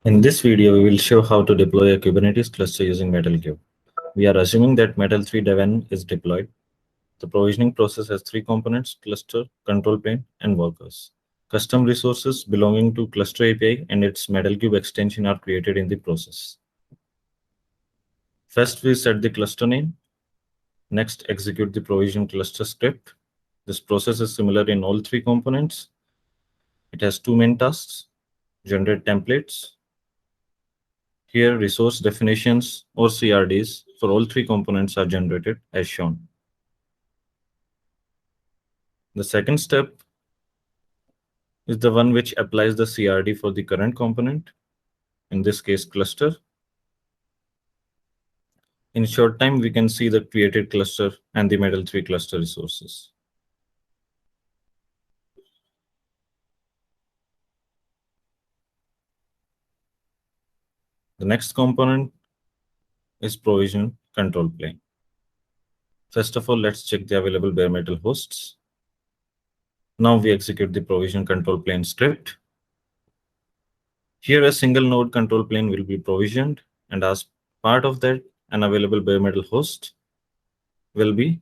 In this video, we will show how to deploy a Kubernetes cluster using metal3. We are assuming that metal3-dev-env is deployed. The provisioning process has three components: cluster, control plane, and workers. Custom resources belonging to cluster API and its metal3 extension are created in the process. First, we set the cluster name. Next, execute the provision cluster script. This process is similar in all three components. It has two main tasks: generate templates. Here, resource definitions or CRDs for all three components are generated as shown. The second step is the one which applies the CRD for the current component, in this case cluster. In short time, we can see the created cluster and the metal3 cluster resources. The next component is provision control plane. First of all, let's check the available bare metal hosts. Now we execute the provision control plane script. Here a single node control plane will be provisioned, and as part of that, an available bare metal host will be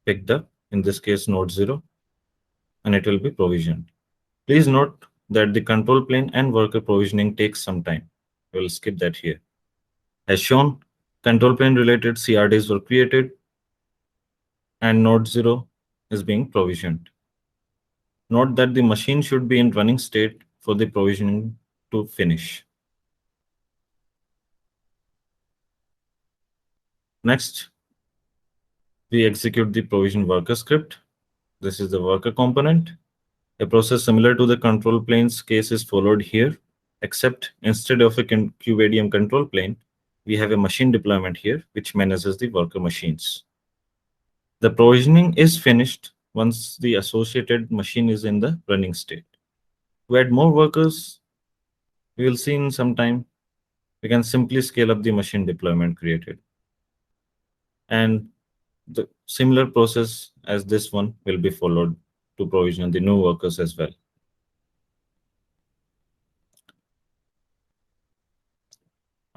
picked up, in this case node 0, and it will be provisioned. Please note that the control plane and worker provisioning takes some time. We will skip that here. As shown, control plane related CRDs were created and node 0 is being provisioned. Note that the machine should be in running state for the provisioning to finish. Next, we execute the provision worker script. This is the worker component. A process similar to the control plane's case is followed here, except instead of a kubeadm control plane, we have a machine deployment here, which manages the worker machines. The provisioning is finished once the associated machine is in the running state. To add more workers, we will see in some time, we can simply scale up the machine deployment created. And the similar process as this one will be followed to provision the new workers as well.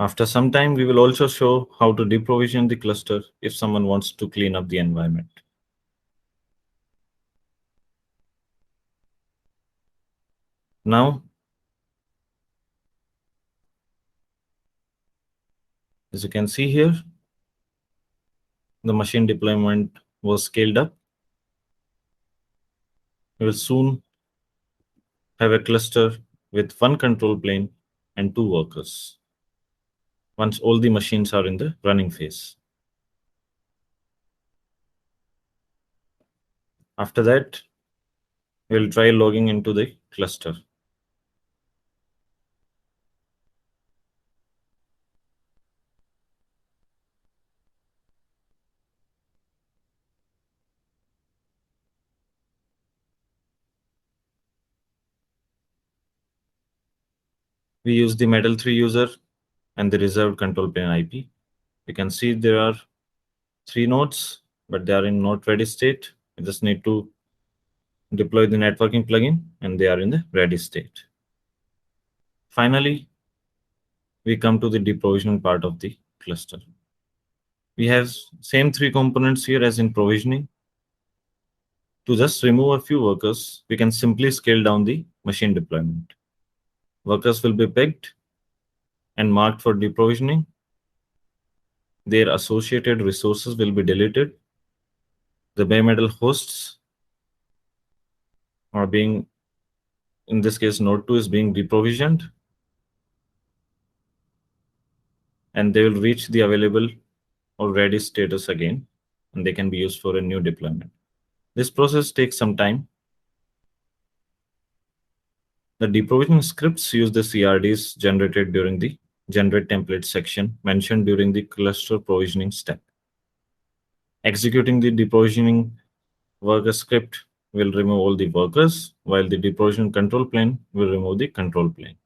After some time, we will also show how to deprovision the cluster if someone wants to clean up the environment. Now, as you can see here, the machine deployment was scaled up. We will soon have a cluster with one control plane and two workers once all the machines are in the running phase. After that, we'll try logging into the cluster. We use the metal3 user and the reserved control plane IP. You can see there are 3 nodes, but they are in not ready state. We just need to deploy the networking plugin and they are in the ready state. Finally, we come to the deprovisioning part of the cluster. We have same 3 components here as in provisioning. To just remove a few workers, we can simply scale down the machine deployment. Workers will be picked and marked for deprovisioning. Their associated resources will be deleted. The bare metal hosts are being, in this case, node 2 is being deprovisioned, and they will reach the available or ready status again, and they can be used for a new deployment. This process takes some time. The deprovisioning scripts use the CRDs generated during the generate template section mentioned during the cluster provisioning step. Executing the deprovisioning worker script will remove all the workers, while the deprovisioning control plane will remove the control plane.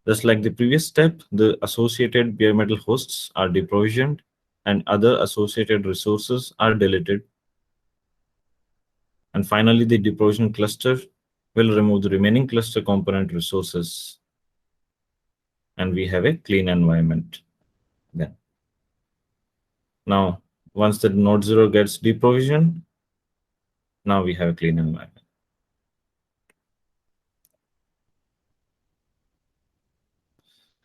Just like the previous step, the associated bare metal hosts are deprovisioned and other associated resources are deleted. And finally, the deprovisioning cluster will remove the remaining cluster component resources. and we have a clean environment then. Now, once the node 0 gets deprovisioned, now we have a clean environment.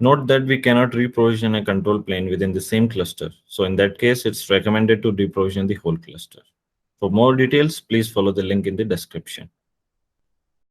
Note that we cannot reprovision a control plane within the same cluster. So in that case, it's recommended to deprovision the whole cluster. For more details, please follow the link in the description.